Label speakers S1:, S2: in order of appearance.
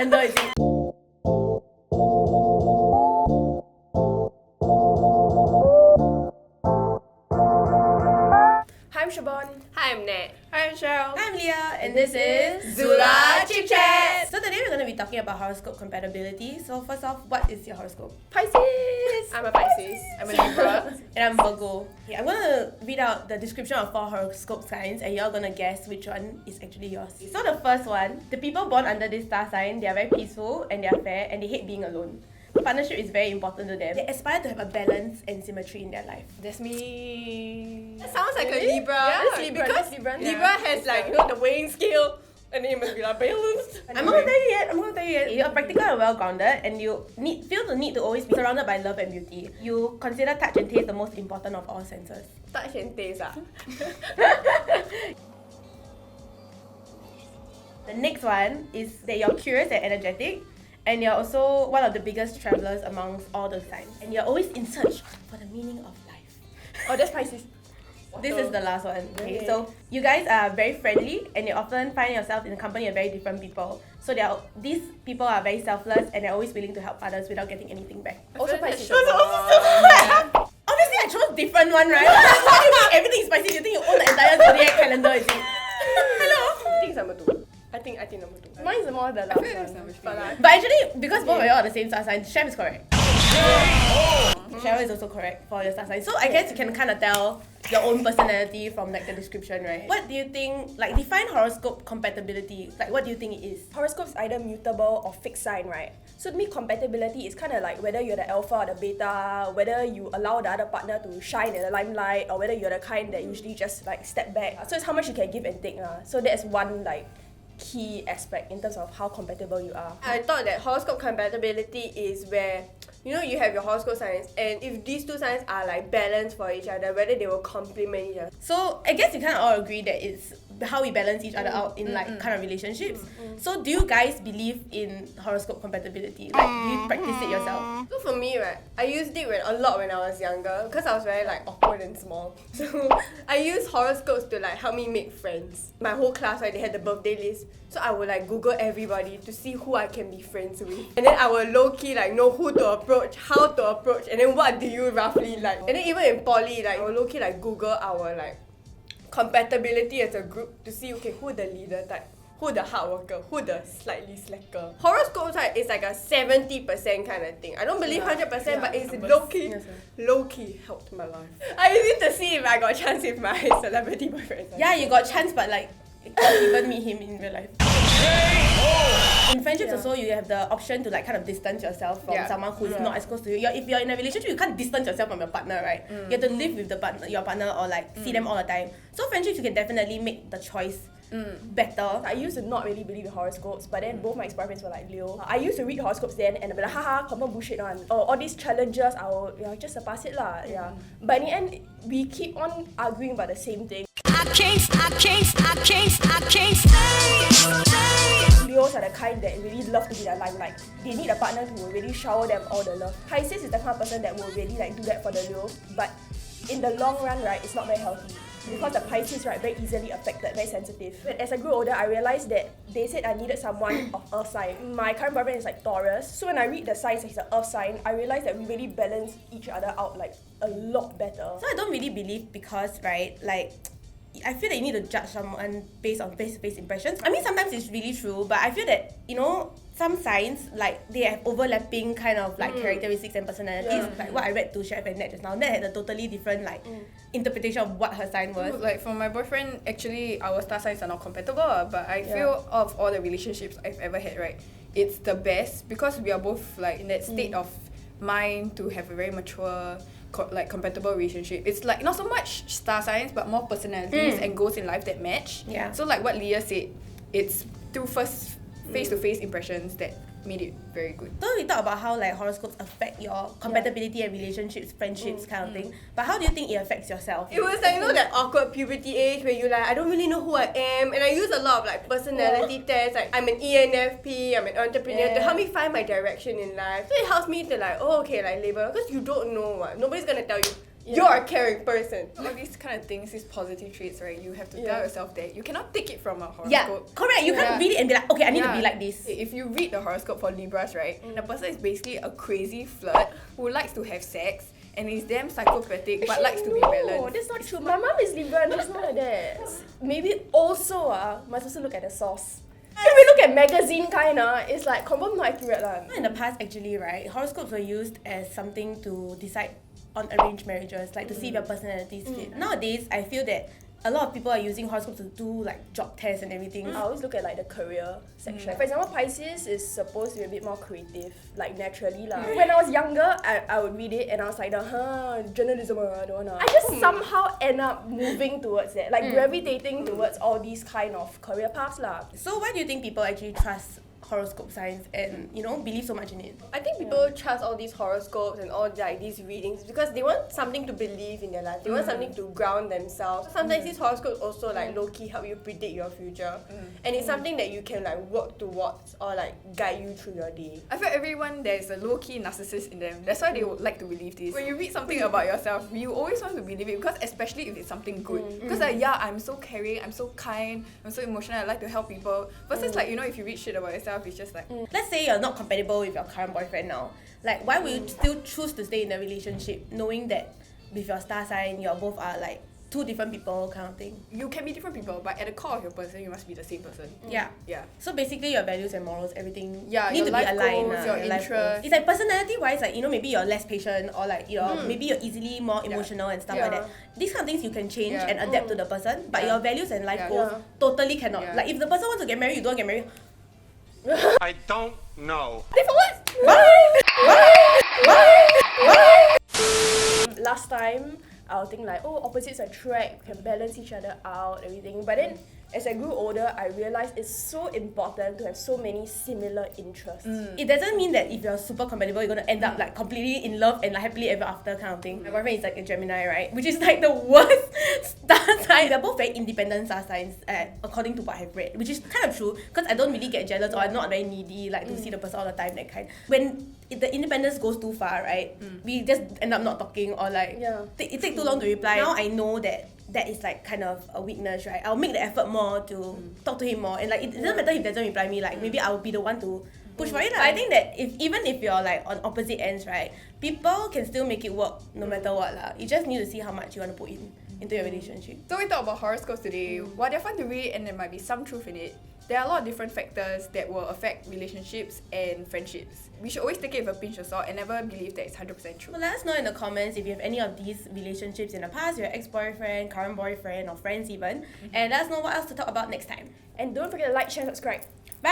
S1: calendar, is it?
S2: Hi, I'm Siobhan.
S3: Hi, I'm Nat.
S2: Hi, I'm Cheryl.
S1: I'm Leah, and this is
S3: ZULA ChickChats.
S1: So today we're going to be talking about horoscope compatibility. So first off, what is your horoscope?
S2: Pisces.
S3: I'm a Pisces. I'm a Libra.
S1: And I'm Virgo. Okay, I'm going to read out the description of 4 horoscope signs and you're going to guess which one is actually yours. So the first one, the people born under this star sign, they are very peaceful and they are fair and they hate being alone. Partnership is very important to them. They aspire to have a balance and symmetry in their life.
S2: That's me.
S3: That sounds like a Libra.
S2: Yeah,
S3: Because
S2: that's Libra.
S3: Libra has like, you know, the weighing scale. And then it must be like balanced.
S1: I'm not going to tell you yet. You're practical and well-grounded and you feel the need to always be surrounded by love and beauty. You consider touch and taste the most important of all senses.
S3: Touch and taste.
S1: The next one is that you're curious and energetic, and you're also one of the biggest travelers amongst all the signs. And you're always in search for the meaning of life.
S2: Oh, that's Pisces.
S1: This is the last one. Okay, so you guys are very friendly and you often find yourself in the company of very different people. So these people are very selfless and they're always willing to help others without getting anything back.
S2: Also Pisces.
S1: Obviously I chose different one, right? Why do you think everything is spicy? You think you own the entire zodiac calendar, is it? Hello?
S3: I think it's number 2. I think number 2.
S2: Mine's more the last one.
S1: But actually, because both of you are the same star sign, Chef is correct. Cheryl is also correct for your star sign. So I guess you can kind of tell your own personality from like the description, right? What do you think, like define horoscope compatibility, like what do you think it is?
S2: Horoscope's either mutable or fixed sign, right? So to me, compatibility is kind of like whether you're the alpha or the beta, whether you allow the other partner to shine in the limelight, or whether you're the kind that usually just like step back. So it's how much you can give and take. So that's one like key aspect in terms of how compatible you are.
S3: I thought that horoscope compatibility is where, you know, you have your horoscope signs, and if these two signs are like balanced for each other, whether they will complement each other.
S1: So I guess you kind of all agree that it's how we balance each other out in like kind of relationships. So do you guys believe in horoscope compatibility? Like do you practice it yourself?
S3: So for me, right, I used it a lot when I was younger because I was very like awkward and small. So I used horoscopes to like help me make friends. My whole class, right, they had the birthday list. So I would like Google everybody to see who I can be friends with. And then I will low-key like know who to approach, how to approach, and then what do you roughly like. And then even in poly, like I will low-key like Google our like compatibility as a group to see, okay, who the leader type, who the hard worker, who the slightly slacker. Horoscope type is like a 70% kind of thing. I don't believe 100%, but it's low-key helped my life. I use it to see if I got a chance with my celebrity boyfriend.
S1: Yeah, you got chance, but like you can't even meet him in real life. In friendships also, you have the option to like kind of distance yourself from someone who is not as close to you. If you're in a relationship, you can't distance yourself from your partner, right? You have to live with your partner or like see them all the time. So friendships, you can definitely make the choice better.
S2: I used to not really believe in horoscopes, but then both my ex-boyfriends were like Leo. I used to read horoscopes then and I'd be like, haha, confirm bullshit one. Oh, all these challenges, I'll just surpass it lah. Yeah. But in the end, we keep on arguing about the same thing. Leos are the kind that really love to be the limelight. They need a partner who will really shower them all the love. Pisces is the kind of person that will really like do that for the Leo, but in the long run, right, it's not very healthy. Because the Pisces, right, very easily affected, very sensitive. But as I grew older, I realized that they said I needed someone of Earth sign. My current boyfriend is like Taurus, so when I read the signs that he's an Earth sign, I realized that we really balance each other out like a lot better.
S1: So I don't really believe because, right, like I feel that you need to judge someone based on face-to-face impressions. I mean, sometimes it's really true, but I feel that, you know, some signs, like, they have overlapping kind of, like, characteristics and personalities. Like, what I read to Chef and Nat just now, Nat had a totally different, like, interpretation of what her sign was.
S4: Like, for my boyfriend, actually, our star signs are not compatible, but I feel of all the relationships I've ever had, right, it's the best because we are both, like, in that state of mind to have a very mature, like compatible relationship. It's like not so much star signs but more personalities and goals in life that match. So like what Leah said, it's through first face-to-face impressions that made it very good.
S1: So we talk about how like horoscopes affect your compatibility and relationships, friendships kind of thing. But how do you think it affects yourself?
S3: It was like, you know, that awkward puberty age where you're like, I don't really know who I am, and I use a lot of like personality tests, like I'm an ENFP, I'm an entrepreneur, to help me find my direction in life. So it helps me to like, oh okay, like label, because you don't know what. Nobody's gonna tell you You're a caring person.
S4: All these kind of things, these positive traits, right? You have to
S2: Yeah.
S4: tell yourself that you cannot take it from a horoscope.
S1: Yeah, correct. You can't read it and be like, okay, I need to be like this.
S4: If you read the horoscope for Libras, right, the person is basically a crazy flirt who likes to have sex and is damn psychopathic but likes to be
S2: No,
S4: balanced.
S2: that's not true. My mom is Libra and she's not like that. Maybe also must also look at the source. If we look at magazine kinda, it's like confirm not accurate lah.
S1: In the past, actually, right, horoscopes were used as something to decide on arranged marriages, like to see if your personalities fit. Nowadays, I feel that a lot of people are using horoscopes to do like job tests and everything.
S2: I always look at like the career section. For example, Pisces is supposed to be a bit more creative, like naturally lah. When I was younger, I would read it and I was like, journalism, I don't wanna. I just somehow end up moving towards that, like gravitating towards all these kind of career paths lah.
S1: So why do you think people actually trust horoscope signs and, you know, believe so much in it?
S3: I think people trust all these horoscopes and all like these readings because they want something to believe in their life. They want something to ground themselves. So sometimes these horoscopes also like low-key help you predict your future. And it's something that you can like work towards or like guide you through your day.
S4: I feel everyone there's a low-key narcissist in them. That's why they would like to believe this. When you read something about yourself, you always want to believe it because especially if it's something good. Because like, yeah, I'm so caring, I'm so kind, I'm so emotional, I like to help people. Versus like, you know, if you read shit about yourself, it's just like,
S1: Let's say you're not compatible with your current boyfriend now. Like, why would you still choose to stay in a relationship knowing that with your star sign, you both are like two different people kind of thing?
S4: you can be different people, but at the core of your person, you must be the same person.
S1: Yeah.
S4: Yeah.
S1: So basically your values and morals, everything
S4: Yeah,
S1: need
S4: your
S1: to be
S4: life
S1: aligned.
S4: goals, your
S1: life goals.
S4: interests.
S1: It's like personality wise, like, you know, maybe you're less patient or like maybe you're easily more emotional and stuff like that. These kind of things you can change and adapt to the person, but your values and life goals totally cannot.
S4: Yeah.
S1: Like if the person wants to get married, you don't get married.
S5: I don't know.
S2: Last time, I'll think like, oh, opposites attract, can balance each other out, everything. But then, as I grew older, I realized it's so important to have so many similar interests.
S1: It doesn't mean that if you're super compatible, you're gonna end up like completely in love and like happily ever after kind of thing. My boyfriend is like a Gemini, right? Which is like the worst star sign. They're both very independent star signs, according to what I've read, which is kind of true because I don't really get jealous or I'm not very needy, like to see the person all the time, that kind. When the independence goes too far, right? We just end up not talking or like it takes too long to reply. Now I know that is like kind of a weakness, right? I'll make the effort more to talk to him more, and like it doesn't matter if he doesn't reply me. Like maybe I'll be the one to push for it. I think that even if you're like on opposite ends, right, people can still make it work no matter what lah. You just need to see how much you want to put into your relationship.
S4: So we talk about horoscopes today. While they're fun to read and there might be some truth in it, there are a lot of different factors that will affect relationships and friendships. We should always take it with a pinch of salt and never believe that it's 100% true.
S1: Well, let us know in the comments if you have any of these relationships in the past, your ex-boyfriend, current boyfriend, or friends even, and let us know what else to talk about next time.
S2: And don't forget to like, share, subscribe.
S1: Bye!